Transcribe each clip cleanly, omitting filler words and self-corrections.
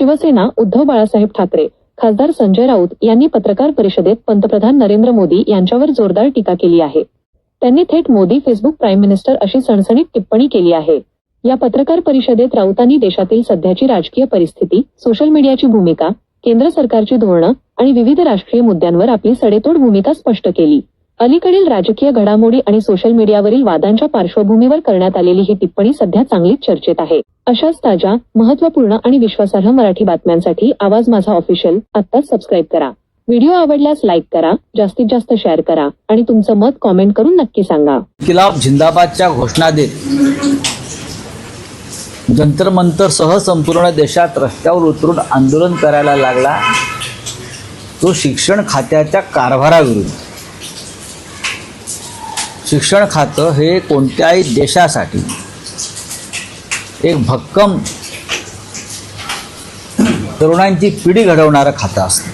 शिवसेना उद्धव बाळासाहेब ठाकरे, खासदार संजय राऊत यांनी पत्रकार परिषदेत पंतप्रधान नरेंद्र मोदी यांच्यावर जोरदार टीका केली आहे. त्यांनी थेट मोदी फेसबुक प्राईम मिनिस्टर अशी सणसणीत टिप्पणी केली आहे. या पत्रकार परिषदेत राऊतांनी देशातील सध्याची राजकीय परिस्थिती, सोशल मीडियाची भूमिका, केंद्र सरकारची धोरणं आणि विविध राष्ट्रीय मुद्द्यांवर आपली सडेतोड भूमिका स्पष्ट केली. अलीकडील राजकीय घडामोडी आणि सोशल मीडियावरील वादांच्या पार्श्वभूमीवर करण्यात आलेली ही टिप्पणी सध्या चांगलीच चर्चेत आहे. अशाच ताज्या, महत्त्वपूर्ण आणि विश्वासार्ह मराठी बातम्यांसाठी आवाज माझा ऑफिशियल आत्ताच सबस्क्राईब करा. व्हिडिओ आवडल्यास लाईक करा, जास्तीत जास्त शेअर करा आणि तुमचं मत कॉमेंट करून नक्की सांगा. खिलाफ जिंदाबादच्या घोषणा देत जंतर मंतर सह संपूर्ण देशात रस्त्यावर उतरून आंदोलन करायला लागला तो शिक्षण खात्याच्या कारभाराविरुद्ध. शिक्षण खातं हे कोणत्याही देशासाठी एक भक्कम तरुणांची पिढी घडवणारं खातं असतं.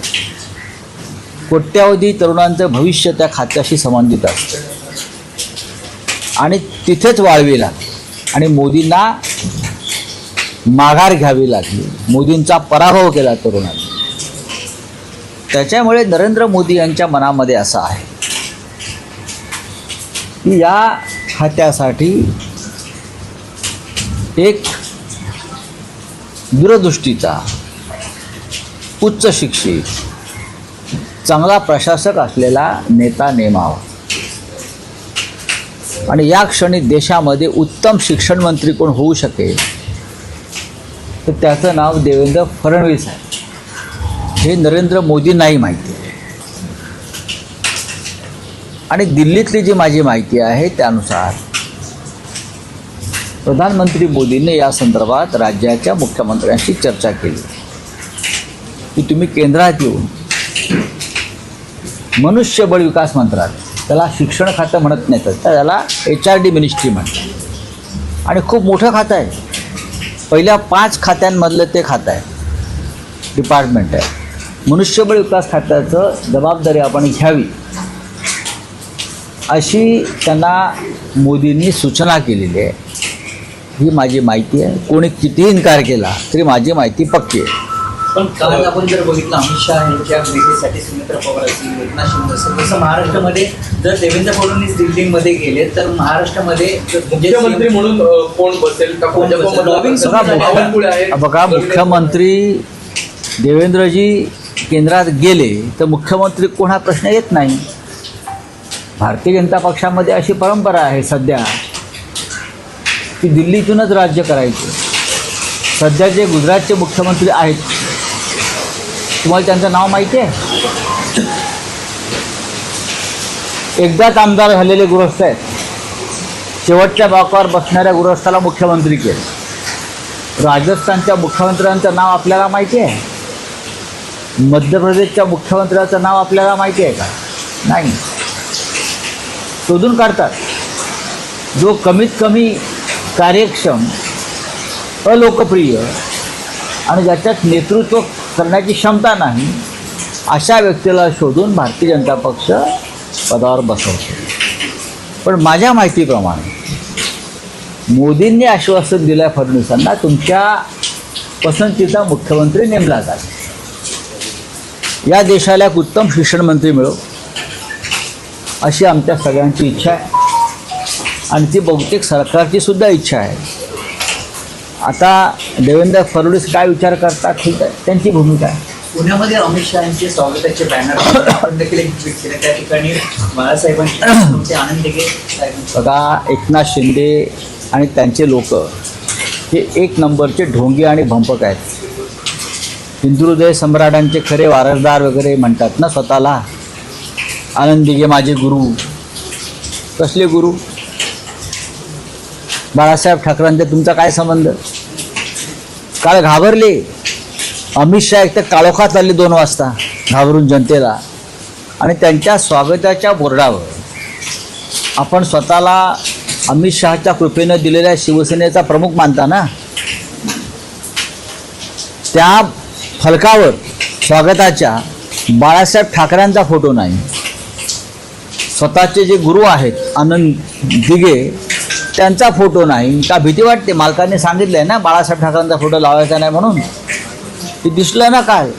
कोट्यावधी तरुणांचं भविष्य त्या खात्याशी संबंधित असतं आणि तिथेच वाळवी लागली आणि मोदींना माघार घ्यावी लागली. मोदींचा पराभव केला तरुणांनी. त्याच्यामुळे नरेंद्र मोदी यांच्या मनामध्ये असं आहे की या खात्यासाठी एक दूरदृष्टीचा, उच्च शिक्षित, चांगला प्रशासक असलेला नेता नेमावा आणि या क्षणी देशामध्ये उत्तम शिक्षण मंत्री कोण होऊ शकेल तर त्याचं नाव देवेंद्र फडणवीस आहे. हे नरेंद्र मोदींनाही माहिती आहे आणि दिल्लीतली जी माझी माहिती आहे त्यानुसार प्रधानमंत्री मोदींनी या संदर्भात राज्याच्या मुख्यमंत्र्यांशी चर्चा केली की तुम्ही केंद्रात येऊन मनुष्यबळ विकास मंत्रालय, त्याला शिक्षण खातं म्हणत नाही तर त्याला HRD मिनिस्ट्री म्हणतात आणि खूप मोठं खातं आहे. पहिल्या 5 खात्यांमधलं ते खातं आहे, डिपार्टमेंट आहे. मनुष्यबळ विकास खात्याचं जबाबदारी आपण घ्यावी अशी त्यांना मोदींनी सूचना केलेली आहे. ही माझी माहिती आहे. कोणी कितीही इन्कार केला तरी माझी माहिती पक्की आहे. पण काल आपण जर बघितलं अमित शहा यांच्या भेटीसाठी सुमित्रा पवार असतील, एकनाथ शिंदे असेल, जसं महाराष्ट्रामध्ये जर देवेंद्र फडणवीस दिल्लीमध्ये गेले तर महाराष्ट्रामध्ये मुख्यमंत्री म्हणून कोण बसेल? बघा, मुख्यमंत्री देवेंद्रजी केंद्रात गेले तर मुख्यमंत्री कोण हा प्रश्न येत नाही. भारतीय जनता पक्षामध्ये अशी परंपरा आहे सध्या की दिल्लीतूनच राज्य करायचं. सध्या जे गुजरातचे मुख्यमंत्री आहेत तुम्हाला त्यांचं नाव माहिती आहे? एकदाच आमदार झालेले गृहस्थ आहेत. शेवटच्या बाकावर बसणाऱ्या गृहस्थाला मुख्यमंत्री केलं. राजस्थानच्या मुख्यमंत्र्यांचं नाव आपल्याला माहिती आहे? मध्य प्रदेशच्या मुख्यमंत्र्याचं नाव आपल्याला माहिती आहे का? नाही. शोधून काढतात. जो कमीत कमी कार्यक्षम, अलोकप्रिय आणि ज्याच्यात नेतृत्व करण्याची क्षमता नाही अशा व्यक्तीला शोधून भारतीय जनता पक्ष पदावर बसवतो. पण माझ्या माहितीप्रमाणे मोदींनी आश्वासन दिलं आहे फडणवीसांना, तुमच्या पसंतीचा मुख्यमंत्री नेमला जाईल. या देशाला एक उत्तम शिक्षण मंत्री मिळो अशी आमच्या सगळ्यांची इच्छा आहे आणि ती बहुतेक सरकारची सुद्धा इच्छा आहे. आता देवेंद्र फडणवीस काय विचार करतात ठीक आहे, त्यांची भूमिका आहे. पुण्यामध्ये अमित शहाचे स्वागताचे बॅनर आपण देखील एक ट्विट केलं. त्या ठिकाणी बाळासाहेबांचे आनंद दिघे. बघा, एकनाथ शिंदे आणि त्यांचे लोक हे एक नंबरचे ढोंगी आणि भंपक आहेत. हिंदुहृदय सम्राटांचे खरे वारसदार वगैरे म्हणतात ना स्वतःला. आनंद दिघे माझे गुरु. कसले गुरु? बाळासाहेब ठाकरेंचा तुमचा काय संबंध? काल घाबरले. अमित शहा एक तर काळोखात आले 2 वाजता घाबरून जनतेला आणि त्यांच्या स्वागताच्या बोर्डावर आपण स्वतःला अमित शहाच्या कृपेनं दिलेल्या शिवसेनेचा प्रमुख मानता ना. त्या फलकावर स्वागताच्या बाळासाहेब ठाकरेंचा फोटो नाही. स्वतःचे जे गुरु आहेत आनंद दिघे त्यांचा फोटो नाही. का भीती वाटते? मालकाने सांगितलं आहे ना बाळासाहेब ठाकरेंचा फोटो लावायचा नाही म्हणून. हे दिसलं ना काय,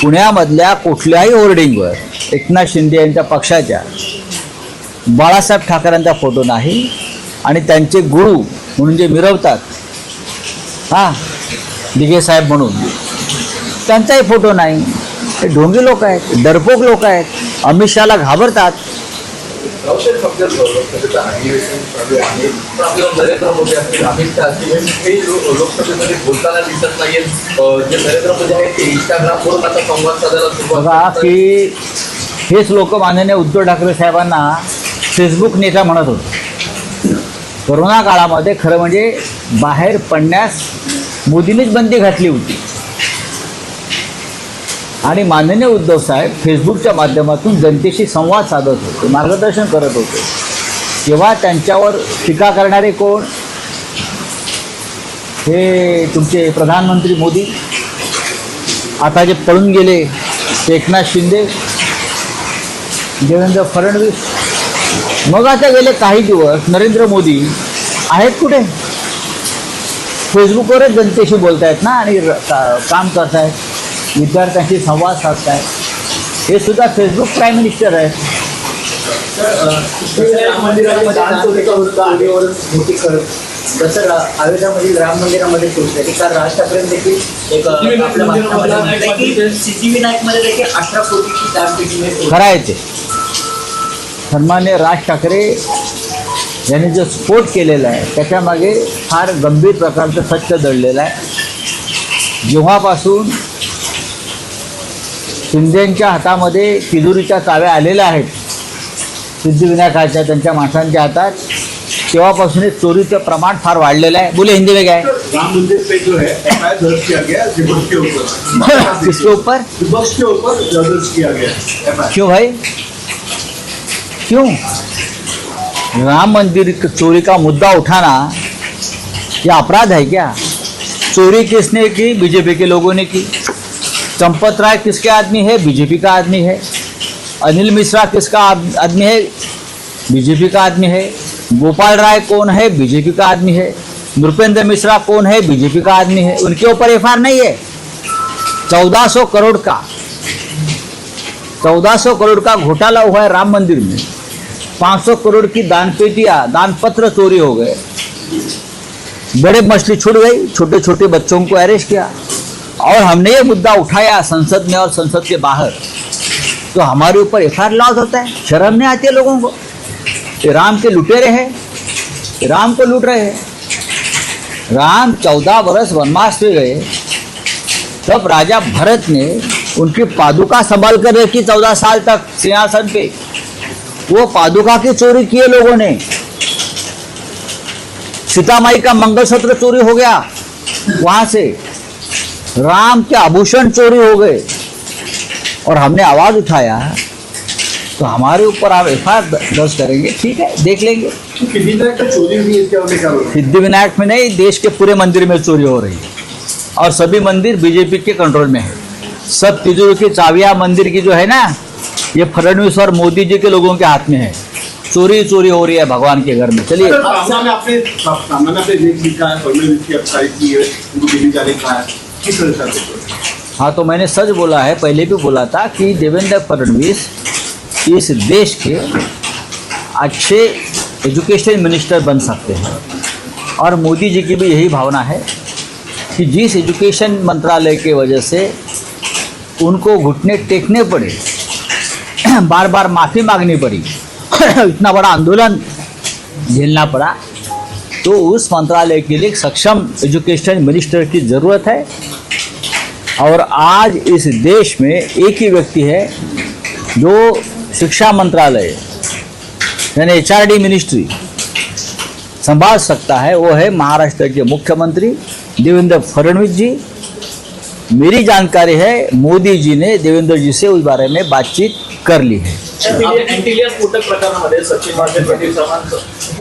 पुण्यामधल्या कुठल्याही होर्डिंगवर एकनाथ शिंदे यांच्या पक्षाच्या बाळासाहेब ठाकरेंचा फोटो नाही, आणि त्यांचे गुरु म्हणून जे मिरवतात दिघे साहेब म्हणून, त्यांचाही फोटो नाही. हे ढोंगी लोक आहेत, डरपोक लोक आहेत, अमित शहाला घाबरतात. नरेंद्र मोदी असतील, अमित शहा असतील, हे लोकसभेमध्ये बोलताना दिसत नाहीये. जे नरेंद्र मोदी आहेत ते इंस्टाग्रामवरून आता संवाद साधायला सुरुवात बघा करतात. की हेच लोक माननीय उद्धव ठाकरे साहेबांना फेसबुक नेता म्हणत होते. कोरोना काळामध्ये खरं म्हणजे बाहेर पडण्यास मोदींनीच बंदी घातली होती, आणि माननीय उद्धव साहेब फेसबुकच्या माध्यमातून जनतेशी संवाद साधत होते, मार्गदर्शन करत होते. तेव्हा त्यांच्यावर टीका करणारे कोण? हे तुमचे प्रधानमंत्री मोदी, आता जे पळून गेले ते एकनाथ शिंदे, देवेंद्र फडणवीस. मग आता गेले काही दिवस नरेंद्र मोदी आहेत कुठे? फेसबुकवरच जनतेशी बोलतायत ना, आणि काम करतायत, विद्यार्थ्यांशी संवाद साधतायत. हे सुद्धा फेसबुक प्राईम मिनिस्टर आहेत. राम मंदिरामध्ये दानचोरीचा वृत्त आगीवरून मोठी करत, जसं अयोध्यामधील राम मंदिरामध्ये चोरी, काल राज ठाकरे देखील एक आपल्या भाषणामध्ये म्हटलं की सिद्धिविनायकमध्ये देखील 18 कोटीची दानपेटी. खरं आहे ते. सन्मान्य राज ठाकरे यांनी जो स्फोट केलेला आहे त्याच्यामागे फार गंभीर प्रकारचं सत्य दडलेलं आहे. जेव्हापासून शिंदेंच्या हातामध्ये तिजोरीच्या चाव्या आलेल्या आहेत सिद्धिविनायकाच्या, त्यांच्या माणसांच्या हातात, तेव्हापासूनच चोरीचं प्रमाण फार वाढलेलं आहे. बोले हिंदी में क्या है? राम मंदिर पे जो है एफआईआर दर्ज किया गया विपक्ष के ऊपर। किसके ऊपर? विपक्ष के ऊपर दर्ज किया गया एफआईआर। क्यों भाई, क्यों? राम मंदिर चोरी का मुद्दा उठाना ये अपराध है क्या? चोरी किसने की? बीजेपी के लोगों ने की. चंपत राय किसके आदमी है? बीजेपी का आदमी है. अनिल मिश्रा किसका आदमी है? बीजेपी का आदमी है. गोपाल राय कौन है? बीजेपी का आदमी है. नृपेंद्र मिश्रा कौन है? बीजेपी का आदमी है. उनके ऊपर एफआईआर नहीं है. 1400 करोड़ का घोटाला हुआ है राम मंदिर में. 500 करोड़ की दानपेटियां, दानपत्र चोरी हो गए. बड़े मछली छूट गई, छोटे छोटे बच्चों को अरेस्ट किया. और हमने ये मुद्दा उठाया संसद में और संसद के बाहर, तो हमारे ऊपर एफआईआर लॉन्च होता है. शर्म नहीं आती है लोगों को? ये राम के लुटेरे हैं, राम को लूट रहे हैं. राम 14 वर्ष वनवास में गए, तब राजा भरत ने उनकी पादुका संभाल कर रखी 14 साल तक सिंहासन पे. वो पादुका की चोरी किए लोगों ने. सीता माई का मंगलसूत्र चोरी हो गया वहां से. राम के आभूषण चोरी हो गए और हमने आवाज उठाया, तो हमारे ऊपर आप एफआईआर दर्ज करेंगे, ठीक है, देख लेंगे. सिद्धिविनायक तो चोरी हुई है, इसके बारे में क्या बोलूं? सिद्धिविनायक में नहीं, देश के पूरे मंदिर में चोरी हो रही है, और सभी मंदिर बीजेपी के कंट्रोल में है. सब तिजोरी की चाबियां मंदिर की जो है ना, ये फडणवीस और मोदी जी के लोगों के हाथ में है. चोरी चोरी हो रही है भगवान के घर में. चलिए, सामना में आपने लेख लिखा है, फडणवीस की अफसारी की है, उनको दिल्ली जाने का है, किस तरह से? हाँ, तो मैंने सच बोला है, पहले भी बोला था कि देवेंद्र फडणवीस इस देश के अच्छे एजुकेशन मिनिस्टर बन सकते हैं. और मोदी जी की भी यही भावना है कि जिस एजुकेशन मंत्रालय के वजह से उनको घुटने टेकने पड़े, बार बार माफ़ी मांगनी पड़ी, इतना बड़ा आंदोलन झेलना पड़ा, तो उस मंत्रालय के लिए सक्षम एजुकेशन मिनिस्टर की ज़रूरत है. और आज इस देश में एक ही व्यक्ति है जो शिक्षा मंत्रालय यानी HRD मिनिस्ट्री संभाल सकता है, वो है महाराष्ट्र के मुख्यमंत्री देवेंद्र फडणवीस जी. मेरी जानकारी है मोदी जी ने देवेंद्र जी से उस बारे में बातचीत कर ली है. एंटिलिया स्फोटक प्रकरणामध्ये सचिन वाझे, प्रदीप चव्हाण